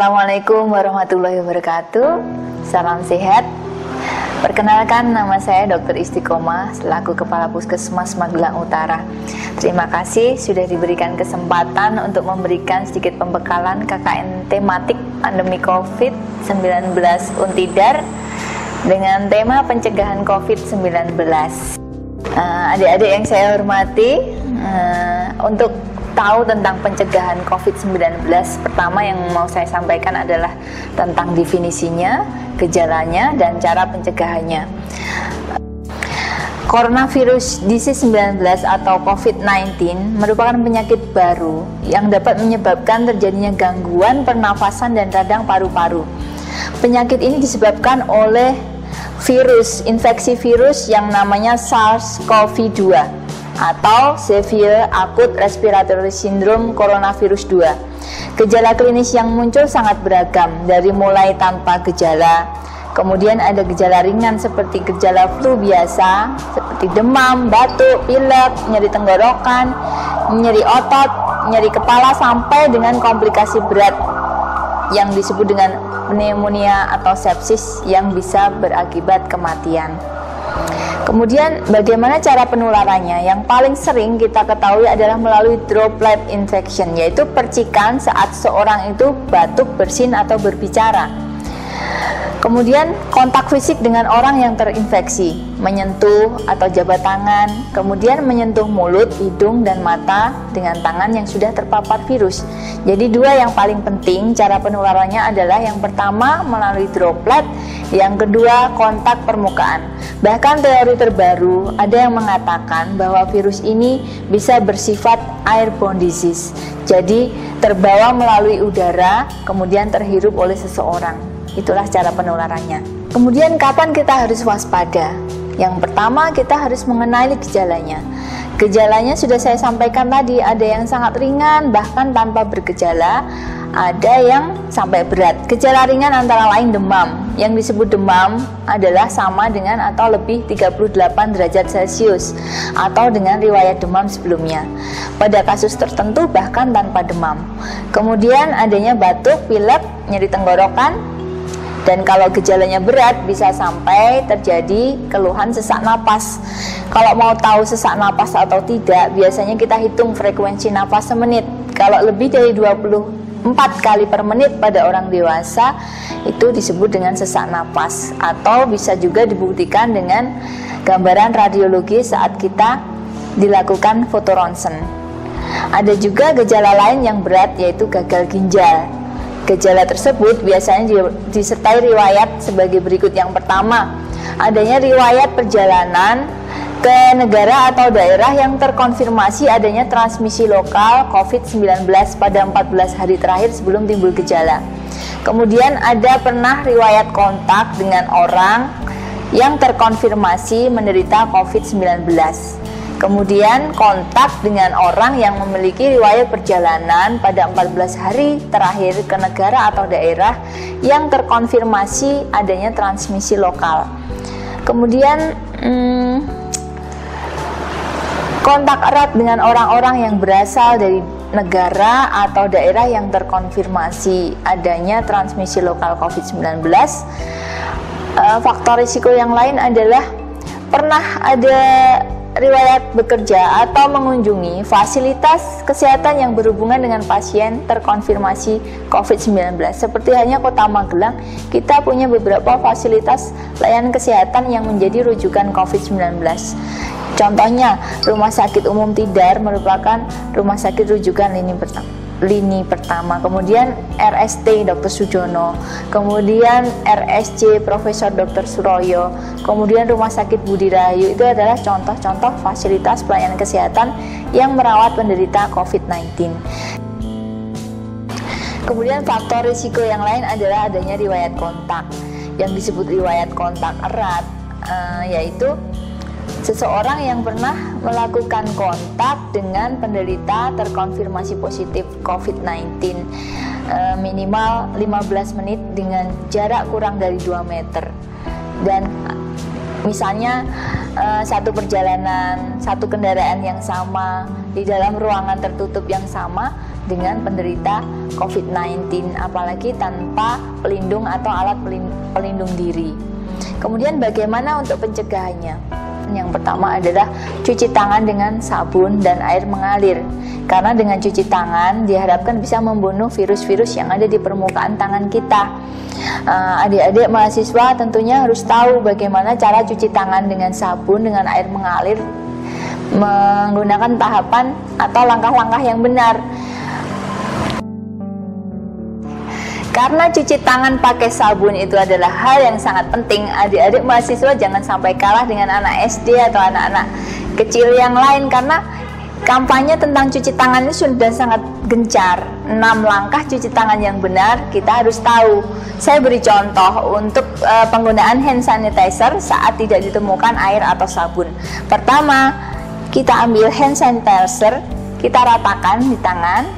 Assalamualaikum warahmatullahi wabarakatuh. Salam sehat. Perkenalkan, nama saya Dr. Istiqomah selaku Kepala Puskesmas Magelang Utara. Terima kasih sudah diberikan kesempatan untuk memberikan sedikit pembekalan KKN tematik pandemi COVID-19 Untidar dengan tema pencegahan COVID-19. Adik-adik yang saya hormati, untuk tahu tentang pencegahan COVID-19, pertama yang mau saya sampaikan adalah tentang definisinya, gejalanya, dan cara pencegahannya. Coronavirus disease 19 atau COVID-19 merupakan penyakit baru yang dapat menyebabkan terjadinya gangguan pernafasan dan radang paru-paru. Penyakit ini disebabkan oleh virus, infeksi virus yang namanya SARS-CoV-2 atau Severe Acute Respiratory Syndrome Coronavirus 2. Gejala klinis yang muncul sangat beragam, dari mulai tanpa gejala, kemudian ada gejala ringan seperti gejala flu biasa, seperti demam, batuk, pilek, nyeri tenggorokan, nyeri otot, nyeri kepala, sampai dengan komplikasi berat yang disebut dengan pneumonia atau sepsis yang bisa berakibat kematian. Kemudian bagaimana cara penularannya? Yang paling sering kita ketahui adalah melalui droplet infection, yaitu percikan saat seorang itu batuk, bersin, atau berbicara. Kemudian kontak fisik dengan orang yang terinfeksi, menyentuh atau jabat tangan, kemudian menyentuh mulut, hidung, dan mata dengan tangan yang sudah terpapar virus. Jadi dua yang paling penting cara penularannya adalah yang pertama melalui droplet, yang kedua kontak permukaan. Bahkan teori terbaru ada yang mengatakan bahwa virus ini bisa bersifat airborne disease, jadi terbawa melalui udara kemudian terhirup oleh seseorang. Itulah cara penularannya. Kemudian kapan kita harus waspada? Yang pertama, kita harus mengenali gejalanya. Gejalanya sudah saya sampaikan tadi, ada yang sangat ringan bahkan tanpa bergejala, ada yang sampai berat. Gejala ringan antara lain demam. Yang disebut demam adalah sama dengan atau lebih 38 derajat Celcius atau dengan riwayat demam sebelumnya. Pada kasus tertentu bahkan tanpa demam. Kemudian adanya batuk, pilek, nyeri tenggorokan, dan kalau gejalanya berat bisa sampai terjadi keluhan sesak napas. Kalau mau tahu sesak napas atau tidak, biasanya kita hitung frekuensi napas semenit. Kalau lebih dari 24 kali per menit pada orang dewasa, itu disebut dengan sesak napas. Atau bisa juga dibuktikan dengan gambaran radiologi saat kita dilakukan foto ronsen. Ada juga gejala lain yang berat, yaitu gagal ginjal. Gejala tersebut biasanya disertai riwayat sebagai berikut. Yang pertama, adanya riwayat perjalanan ke negara atau daerah yang terkonfirmasi adanya transmisi lokal COVID-19 pada 14 hari terakhir sebelum timbul gejala. Kemudian ada pernah riwayat kontak dengan orang yang terkonfirmasi menderita COVID-19. Kemudian kontak dengan orang yang memiliki riwayat perjalanan pada 14 hari terakhir ke negara atau daerah yang terkonfirmasi adanya transmisi lokal. Kemudian kontak erat dengan orang-orang yang berasal dari negara atau daerah yang terkonfirmasi adanya transmisi lokal COVID-19. Faktor risiko yang lain adalah pernah ada riwayat bekerja atau mengunjungi fasilitas kesehatan yang berhubungan dengan pasien terkonfirmasi COVID-19. Seperti halnya Kota Magelang, kita punya beberapa fasilitas layanan kesehatan yang menjadi rujukan COVID-19. Contohnya, Rumah Sakit Umum Tidar merupakan rumah sakit rujukan lini pertama, kemudian RST Dr. Sujono, kemudian RSC Profesor Dr. Suroyo, kemudian Rumah Sakit Budi Rahayu. Itu adalah contoh-contoh fasilitas pelayanan kesehatan yang merawat penderita COVID-19. Kemudian faktor risiko yang lain adalah adanya riwayat kontak. Yang disebut riwayat kontak erat yaitu seseorang yang pernah melakukan kontak dengan penderita terkonfirmasi positif COVID-19 minimal 15 menit dengan jarak kurang dari 2 meter. Dan misalnya satu perjalanan, satu kendaraan yang sama, di dalam ruangan tertutup yang sama, dengan penderita COVID-19, apalagi tanpa pelindung atau alat pelindung diri. Kemudian bagaimana untuk pencegahannya? Yang pertama adalah cuci tangan dengan sabun dan air mengalir. Karena dengan cuci tangan diharapkan bisa membunuh virus-virus yang ada di permukaan tangan kita. Adik-adik mahasiswa tentunya harus tahu bagaimana cara cuci tangan dengan sabun dengan air mengalir, menggunakan tahapan atau langkah-langkah yang benar. Karena cuci tangan pakai sabun itu adalah hal yang sangat penting, adik-adik mahasiswa jangan sampai kalah dengan anak SD atau anak-anak kecil yang lain, karena kampanye tentang cuci tangan ini sudah sangat gencar. 6 langkah cuci tangan yang benar kita harus tahu. Saya beri contoh untuk penggunaan hand sanitizer saat tidak ditemukan air atau sabun. Pertama, kita ambil hand sanitizer, kita ratakan di tangan,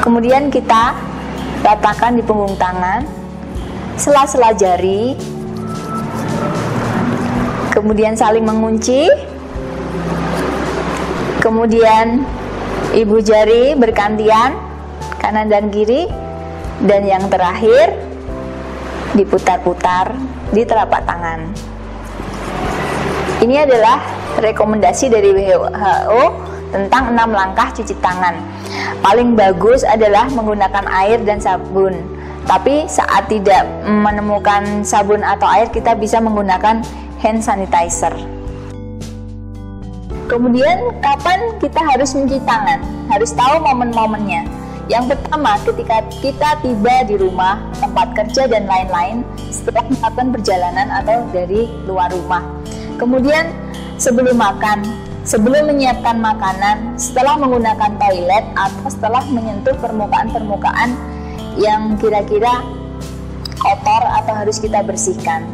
kemudian kita ratakan di punggung tangan, sela-sela jari, kemudian saling mengunci, kemudian ibu jari bergantian kanan dan kiri, dan yang terakhir diputar-putar di telapak tangan. Ini adalah rekomendasi dari WHO tentang 6 langkah cuci tangan. Paling bagus adalah menggunakan air dan sabun, tapi saat tidak menemukan sabun atau air kita bisa menggunakan hand sanitizer. Kemudian kapan kita harus mencuci tangan? Harus tahu momen-momennya. Yang pertama, ketika kita tiba di rumah, tempat kerja dan lain-lain setelah melakukan perjalanan atau dari luar rumah. Kemudian sebelum makan, sebelum menyiapkan makanan, setelah menggunakan toilet, atau setelah menyentuh permukaan-permukaan yang kira-kira kotor atau harus kita bersihkan.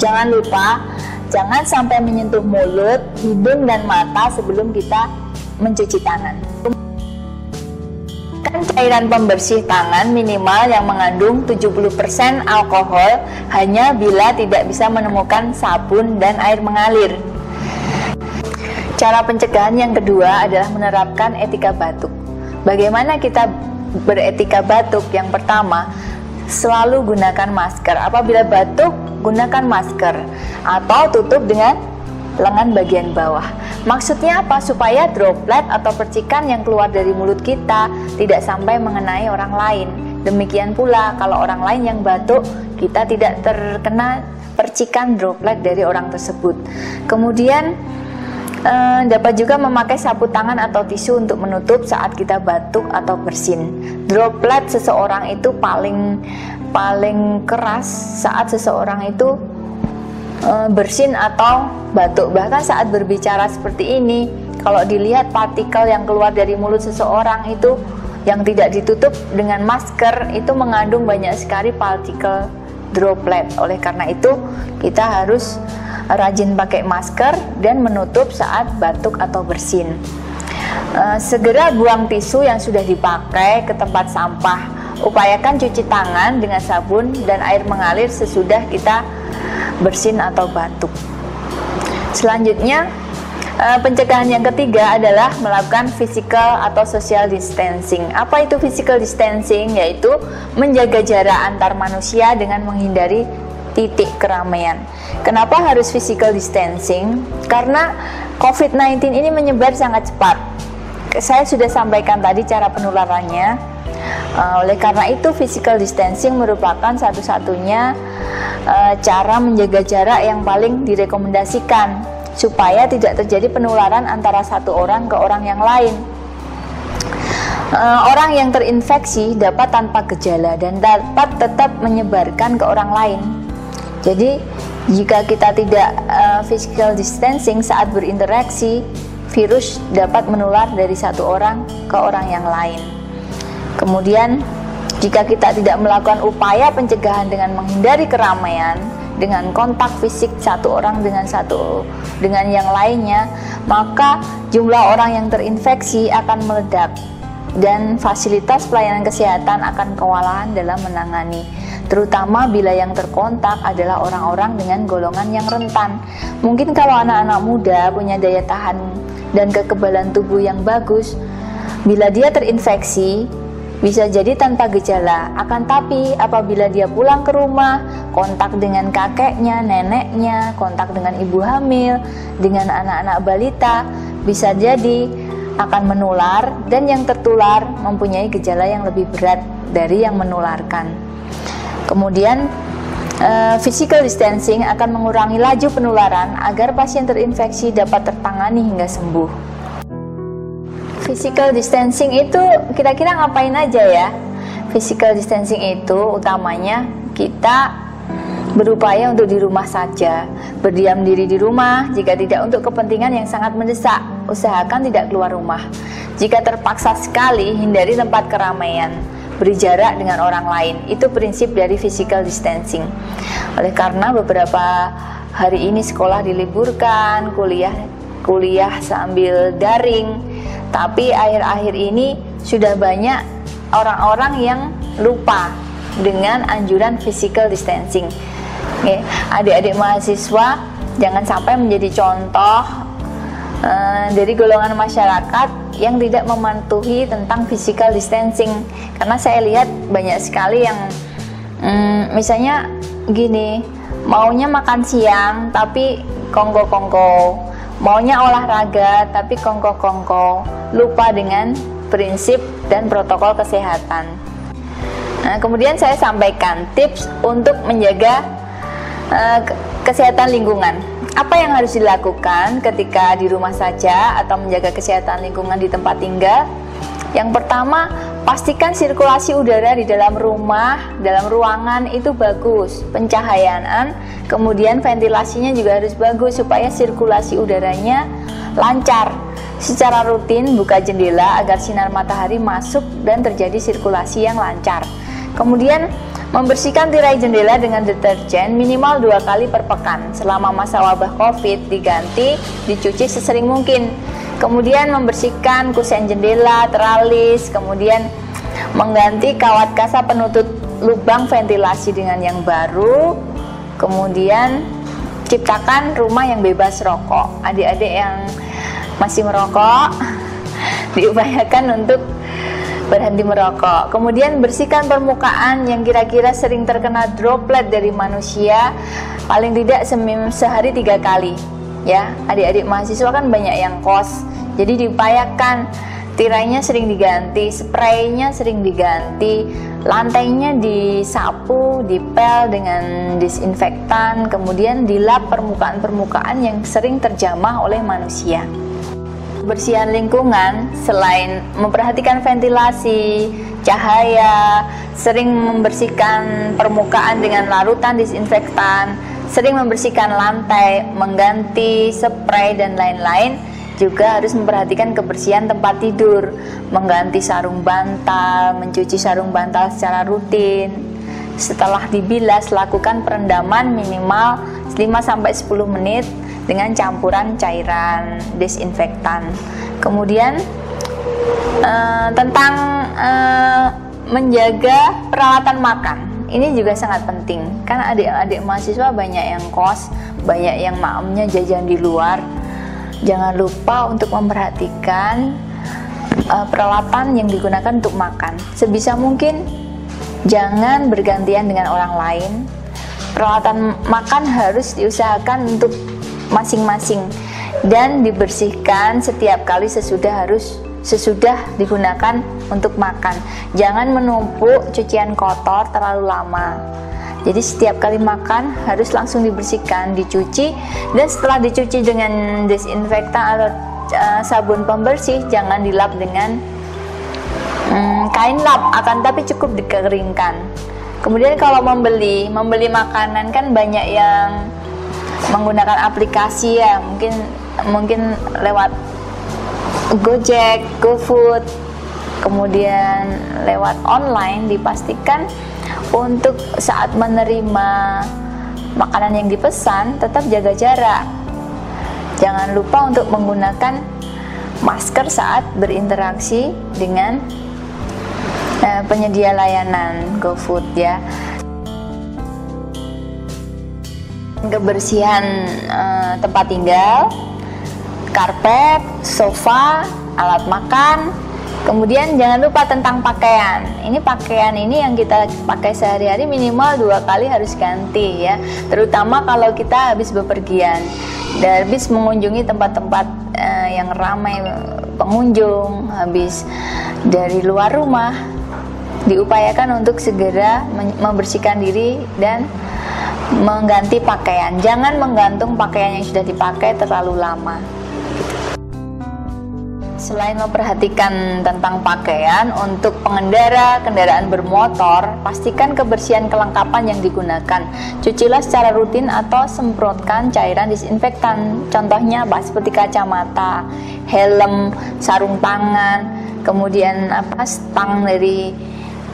Jangan lupa, jangan sampai menyentuh mulut, hidung, dan mata sebelum kita mencuci tangan. Cairan pembersih tangan minimal yang mengandung 70% alkohol hanya bila tidak bisa menemukan sabun dan air mengalir. Cara pencegahan yang kedua adalah menerapkan etika batuk. Bagaimana kita beretika batuk? Yang pertama, selalu gunakan masker. Apabila batuk, gunakan masker atau tutup dengan lengan bagian bawah. Maksudnya apa? Supaya droplet atau percikan yang keluar dari mulut kita tidak sampai mengenai orang lain. Demikian pula kalau orang lain yang batuk, kita tidak terkena percikan droplet dari orang tersebut. Kemudian dapat juga memakai sapu tangan atau tisu untuk menutup saat kita batuk atau bersin. Droplet seseorang itu paling keras saat seseorang itu bersin atau batuk. Bahkan saat berbicara seperti ini, kalau dilihat partikel yang keluar dari mulut seseorang itu yang tidak ditutup dengan masker itu mengandung banyak sekali partikel droplet. Oleh karena itu kita harus rajin pakai masker dan menutup saat batuk atau bersin. Segera buang tisu yang sudah dipakai ke tempat sampah. Upayakan cuci tangan dengan sabun dan air mengalir sesudah kita bersin atau batuk. Selanjutnya, pencegahan yang ketiga adalah melakukan physical atau social distancing. Apa itu physical distancing? Yaitu menjaga jarak antar manusia dengan menghindari titik keramaian. Kenapa harus physical distancing? Karena COVID-19 ini menyebar sangat cepat. Saya sudah sampaikan tadi cara penularannya. Oleh karena itu physical distancing merupakan satu-satunya cara menjaga jarak yang paling direkomendasikan supaya tidak terjadi penularan antara satu orang ke orang yang lain. Orang yang terinfeksi dapat tanpa gejala dan dapat tetap menyebarkan ke orang lain. Jadi jika kita tidak physical distancing saat berinteraksi, virus dapat menular dari satu orang ke orang yang lain. Kemudian jika kita tidak melakukan upaya pencegahan dengan menghindari keramaian, dengan kontak fisik satu orang dengan yang lainnya, maka jumlah orang yang terinfeksi akan meledak dan fasilitas pelayanan kesehatan akan kewalahan dalam menangani, terutama bila yang terkontak adalah orang-orang dengan golongan yang rentan. Mungkin kalau anak-anak muda punya daya tahan dan kekebalan tubuh yang bagus, Bila dia terinfeksi, bisa jadi tanpa gejala, akan tapi apabila dia pulang ke rumah, kontak dengan kakeknya, neneknya, kontak dengan ibu hamil, dengan anak-anak balita, bisa jadi akan menular, dan yang tertular mempunyai gejala yang lebih berat dari yang menularkan. Kemudian physical distancing akan mengurangi laju penularan agar pasien terinfeksi dapat tertangani hingga sembuh. Physical distancing itu kira-kira ngapain aja ya? Physical distancing itu utamanya kita berupaya untuk di rumah saja, berdiam diri di rumah. Jika tidak untuk kepentingan yang sangat mendesak, usahakan tidak keluar rumah. Jika terpaksa sekali, hindari tempat keramaian, beri jarak dengan orang lain. Itu prinsip dari physical distancing. Oleh karena beberapa hari ini sekolah diliburkan, kuliah sambil daring, tapi akhir-akhir ini sudah banyak orang-orang yang lupa dengan anjuran physical distancing. Adik-adik mahasiswa jangan sampai menjadi contoh dari golongan masyarakat yang tidak mematuhi tentang physical distancing. Karena saya lihat banyak sekali yang misalnya gini, maunya makan siang tapi kongko-kongko, maunya olahraga tapi kongko-kongko, lupa dengan prinsip dan protokol kesehatan. Nah, kemudian saya sampaikan tips untuk menjaga kesehatan lingkungan. Apa yang harus dilakukan ketika di rumah saja atau menjaga kesehatan lingkungan di tempat tinggal? Yang pertama, pastikan sirkulasi udara di dalam rumah, dalam ruangan itu bagus, pencahayaan, kemudian ventilasinya juga harus bagus supaya sirkulasi udaranya lancar. Secara rutin buka jendela agar sinar matahari masuk dan terjadi sirkulasi yang lancar. Kemudian membersihkan tirai jendela dengan deterjen minimal 2 kali per pekan. Selama masa wabah COVID diganti, dicuci sesering mungkin. Kemudian membersihkan kusen jendela, teralis, kemudian mengganti kawat kasa penutup lubang ventilasi dengan yang baru. Kemudian ciptakan rumah yang bebas rokok. Adik-adik yang masih merokok diupayakan untuk berhenti merokok. Kemudian bersihkan permukaan yang kira-kira sering terkena droplet dari manusia, paling tidak sehari 3 kali. Ya, adik-adik mahasiswa kan banyak yang kos, jadi diupayakan tirainya sering diganti, spraynya sering diganti, lantainya disapu, dipel dengan disinfektan, kemudian dilap permukaan-permukaan yang sering terjamah oleh manusia. Kebersihan lingkungan selain memperhatikan ventilasi, cahaya, sering membersihkan permukaan dengan larutan disinfektan, sering membersihkan lantai, mengganti spray dan lain-lain, juga harus memperhatikan kebersihan tempat tidur, mengganti sarung bantal, mencuci sarung bantal secara rutin. Setelah dibilas, lakukan perendaman minimal 5-10 menit dengan campuran cairan disinfektan. Kemudian tentang menjaga peralatan makan, ini juga sangat penting karena adik-adik mahasiswa banyak yang kos, banyak yang maemnya jajan di luar. Jangan lupa untuk memperhatikan peralatan yang digunakan untuk makan. Sebisa mungkin jangan bergantian dengan orang lain. Peralatan makan harus diusahakan untuk masing-masing dan dibersihkan setiap kali sesudah digunakan untuk makan. Jangan menumpuk cucian kotor terlalu lama. Jadi setiap kali makan harus langsung dibersihkan, dicuci, dan setelah dicuci dengan disinfektan atau sabun pembersih, jangan dilap dengan kain lap, akan tapi cukup dikeringkan. Kemudian kalau membeli makanan kan banyak yang menggunakan aplikasi ya, mungkin lewat Gojek, GoFood, kemudian lewat online. Dipastikan untuk saat menerima makanan yang dipesan tetap jaga jarak. Jangan lupa untuk menggunakan masker saat berinteraksi dengan penyedia layanan GoFood ya. Kebersihan tempat tinggal, karpet, sofa, alat makan, Kemudian jangan lupa tentang pakaian. Ini pakaian ini yang kita pakai sehari-hari minimal 2 kali harus ganti ya. Terutama kalau kita habis bepergian, dan habis mengunjungi tempat-tempat yang ramai pengunjung, habis dari luar rumah, diupayakan untuk segera membersihkan diri dan mengganti pakaian. Jangan menggantung pakaian yang sudah dipakai terlalu lama. Selain memperhatikan tentang pakaian, untuk pengendara kendaraan bermotor, pastikan kebersihan kelengkapan yang digunakan. Cucilah secara rutin atau semprotkan cairan disinfektan. Contohnya seperti kacamata, helm, sarung tangan, kemudian stang dari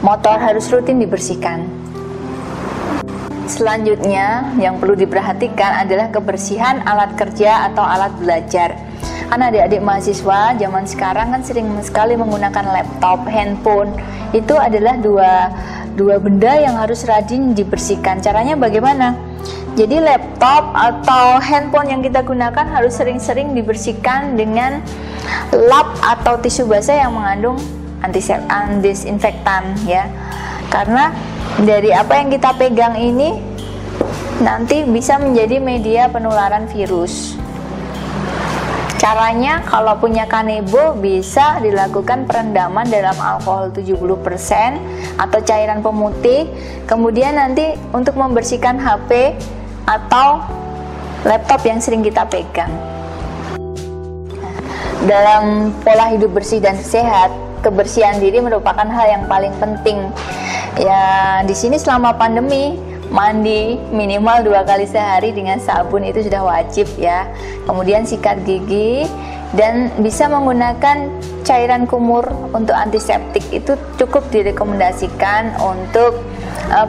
motor harus rutin dibersihkan. Selanjutnya yang perlu diperhatikan adalah kebersihan alat kerja atau alat belajar. Kan adik-adik mahasiswa zaman sekarang kan sering sekali menggunakan laptop, handphone. Itu adalah dua benda yang harus rajin dibersihkan. Caranya bagaimana? Jadi laptop atau handphone yang kita gunakan harus sering-sering dibersihkan dengan lap atau tisu basah yang mengandung disinfektan ya. Karena dari apa yang kita pegang ini nanti bisa menjadi media penularan virus. Caranya, kalau punya kanebo bisa dilakukan perendaman dalam alkohol 70% atau cairan pemutih. Kemudian nanti untuk membersihkan HP atau laptop yang sering kita pegang. Dalam pola hidup bersih dan sehat, kebersihan diri merupakan hal yang paling penting. Ya, di sini selama pandemi, mandi minimal 2 kali sehari dengan sabun itu sudah wajib ya. Kemudian sikat gigi dan bisa menggunakan cairan kumur untuk antiseptik itu cukup direkomendasikan untuk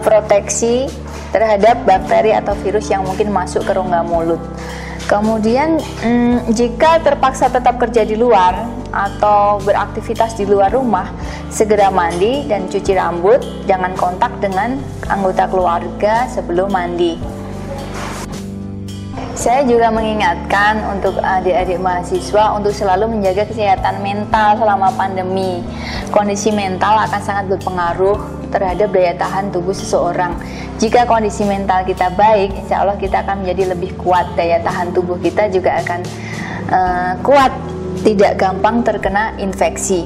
proteksi terhadap bakteri atau virus yang mungkin masuk ke rongga mulut. Kemudian jika terpaksa tetap kerja di luar atau beraktivitas di luar rumah, segera mandi dan cuci rambut. Jangan kontak dengan anggota keluarga sebelum mandi. Saya juga mengingatkan untuk adik-adik mahasiswa untuk selalu menjaga kesehatan mental selama pandemi. Kondisi mental akan sangat berpengaruh terhadap daya tahan tubuh seseorang. Jika kondisi mental kita baik, insya Allah kita akan menjadi lebih kuat. Daya tahan tubuh kita juga akan kuat, tidak gampang terkena infeksi.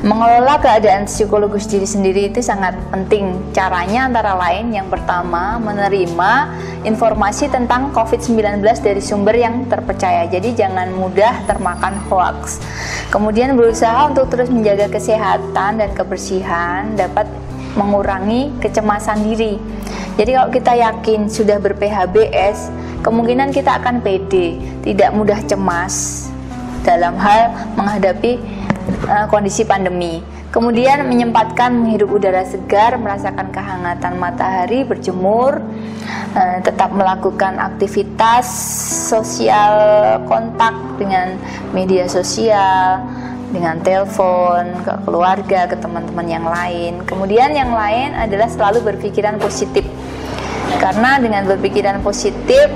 Mengelola keadaan psikologis diri sendiri itu sangat penting. Caranya antara lain, yang pertama, menerima informasi tentang COVID-19 dari sumber yang terpercaya. Jadi jangan mudah termakan hoax. Kemudian berusaha untuk terus menjaga kesehatan dan kebersihan dapat mengurangi kecemasan diri. Jadi kalau kita yakin sudah ber-PHBS, kemungkinan kita akan pede, tidak mudah cemas dalam hal menghadapi kondisi pandemi. Kemudian menyempatkan menghirup udara segar, merasakan kehangatan matahari, berjemur, tetap melakukan aktivitas sosial, kontak dengan media sosial, dengan telepon, ke keluarga, ke teman-teman yang lain. Kemudian yang lain adalah selalu berpikiran positif. Karena dengan berpikiran positif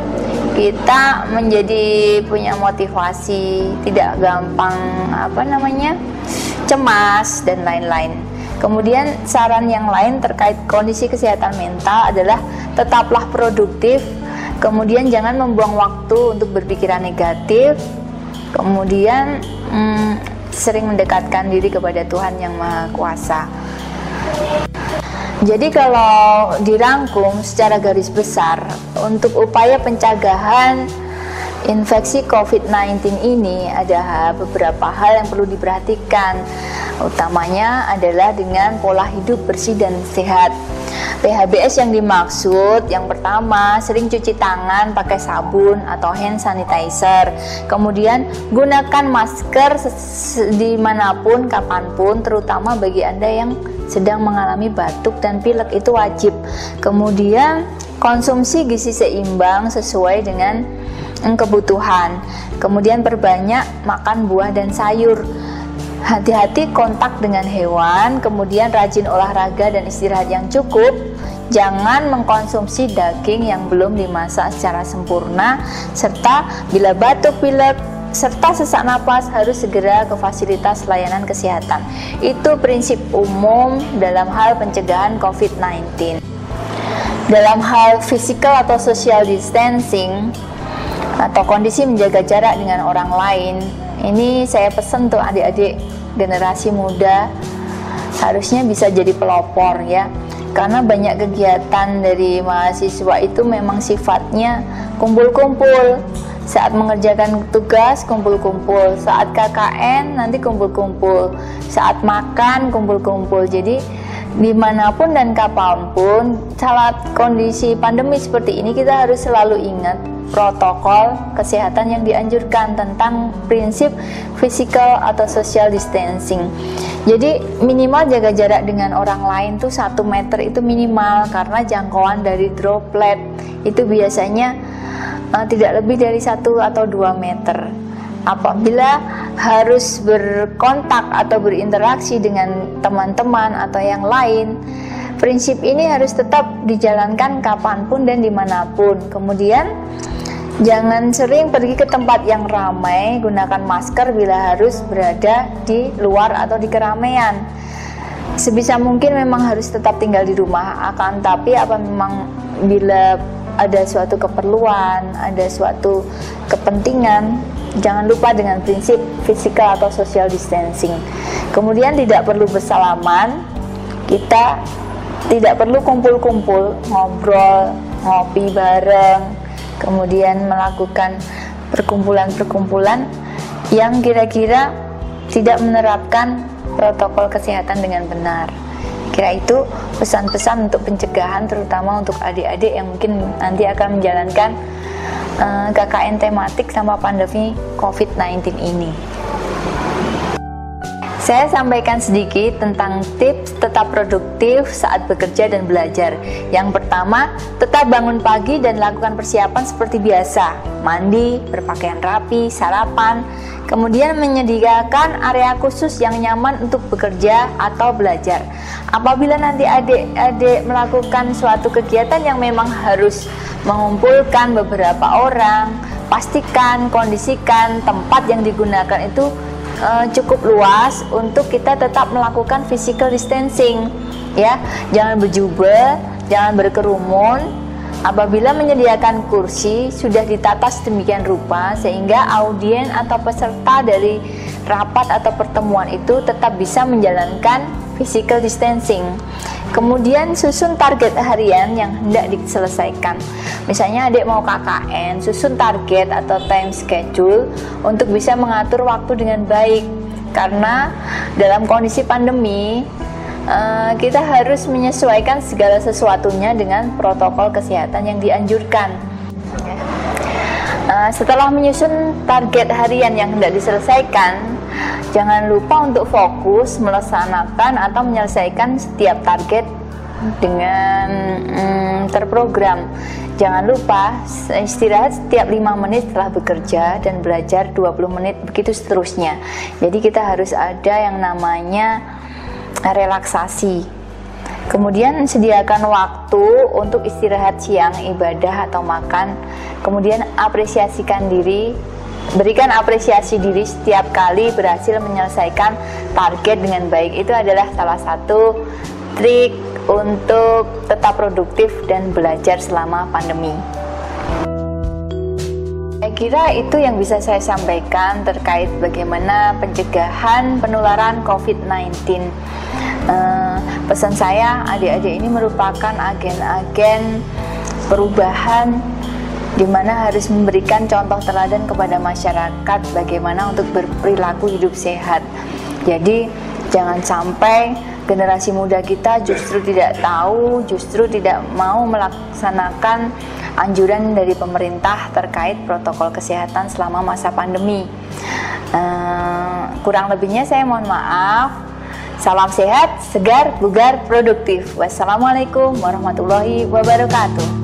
kita menjadi punya motivasi, tidak gampang cemas dan lain-lain. Kemudian saran yang lain terkait kondisi kesehatan mental adalah tetaplah produktif. Kemudian jangan membuang waktu untuk berpikiran negatif. Kemudian sering mendekatkan diri kepada Tuhan yang Maha Kuasa. Jadi kalau dirangkum secara garis besar, untuk upaya pencegahan infeksi COVID-19 ini ada beberapa hal yang perlu diperhatikan. Utamanya adalah dengan pola hidup bersih dan sehat. PHBS yang dimaksud, yang pertama, sering cuci tangan pakai sabun atau hand sanitizer. Kemudian gunakan masker dimanapun, kapanpun, terutama bagi Anda yang sedang mengalami batuk dan pilek, itu wajib. Kemudian konsumsi gizi seimbang sesuai dengan kebutuhan. Kemudian perbanyak makan buah dan sayur. Hati-hati kontak dengan hewan. Kemudian rajin olahraga dan istirahat yang cukup. Jangan mengkonsumsi daging yang belum dimasak secara sempurna. Serta bila batuk pilek serta sesak napas harus segera ke fasilitas layanan kesehatan. Itu prinsip umum dalam hal pencegahan COVID-19. Dalam hal physical atau social distancing atau kondisi menjaga jarak dengan orang lain, ini saya pesan untuk adik-adik generasi muda harusnya bisa jadi pelopor ya. Karena banyak kegiatan dari mahasiswa itu memang sifatnya kumpul-kumpul. Saat mengerjakan tugas kumpul-kumpul, saat KKN nanti kumpul-kumpul, saat makan kumpul-kumpul. Jadi dimanapun dan kapanpun saat kondisi pandemi seperti ini, kita harus selalu ingat protokol kesehatan yang dianjurkan tentang prinsip physical atau social distancing. Jadi minimal jaga jarak dengan orang lain tuh 1 meter itu minimal, karena jangkauan dari droplet itu biasanya tidak lebih dari 1 atau 2 meter. Apabila harus berkontak atau berinteraksi dengan teman-teman atau yang lain, prinsip ini harus tetap dijalankan kapanpun dan dimanapun. Kemudian jangan sering pergi ke tempat yang ramai, gunakan masker bila harus berada di luar atau di keramaian. Sebisa mungkin memang harus tetap tinggal di rumah, akan tapi apa memang bila ada suatu keperluan, ada suatu kepentingan, jangan lupa dengan prinsip physical atau social distancing. Kemudian tidak perlu bersalaman, kita tidak perlu kumpul-kumpul, ngobrol, ngopi bareng, kemudian melakukan perkumpulan-perkumpulan yang kira-kira tidak menerapkan protokol kesehatan dengan benar. Kira itu pesan-pesan untuk pencegahan, terutama untuk adik-adik yang mungkin nanti akan menjalankan KKN tematik sama pandemi COVID-19 ini. Saya sampaikan sedikit tentang tips tetap produktif saat bekerja dan belajar. Yang pertama, tetap bangun pagi dan lakukan persiapan seperti biasa. Mandi, berpakaian rapi, sarapan, kemudian menyediakan area khusus yang nyaman untuk bekerja atau belajar. Apabila nanti adik-adik melakukan suatu kegiatan yang memang harus mengumpulkan beberapa orang, pastikan, kondisikan tempat yang digunakan itu cukup luas untuk kita tetap melakukan physical distancing ya. Jangan berjubel, jangan berkerumun. Apabila menyediakan kursi sudah ditata sedemikian rupa sehingga audien atau peserta dari rapat atau pertemuan itu tetap bisa menjalankan physical distancing. Kemudian susun target harian yang hendak diselesaikan. Misalnya adik mau KKN, susun target atau time schedule untuk bisa mengatur waktu dengan baik. Karena dalam kondisi pandemi, kita harus menyesuaikan segala sesuatunya dengan protokol kesehatan yang dianjurkan. Setelah menyusun target harian yang hendak diselesaikan, jangan lupa untuk fokus melaksanakan atau menyelesaikan setiap target dengan terprogram. Jangan lupa istirahat setiap 5 menit setelah bekerja dan belajar 20 menit, begitu seterusnya. Jadi kita harus ada yang namanya relaksasi. Kemudian sediakan waktu untuk istirahat siang, ibadah atau makan. Kemudian apresiasikan diri, berikan apresiasi diri setiap kali berhasil menyelesaikan target dengan baik. Itu adalah salah satu trik untuk tetap produktif dan belajar selama pandemi. Saya kira itu yang bisa saya sampaikan terkait bagaimana pencegahan penularan COVID-19. Pesan saya, adik-adik ini merupakan agen-agen perubahan di mana harus memberikan contoh teladan kepada masyarakat bagaimana untuk berperilaku hidup sehat. Jadi jangan sampai generasi muda kita justru tidak tahu, justru tidak mau melaksanakan anjuran dari pemerintah terkait protokol kesehatan selama masa pandemi. Kurang lebihnya saya mohon maaf. Salam sehat, segar, bugar, produktif. Wassalamualaikum warahmatullahi wabarakatuh.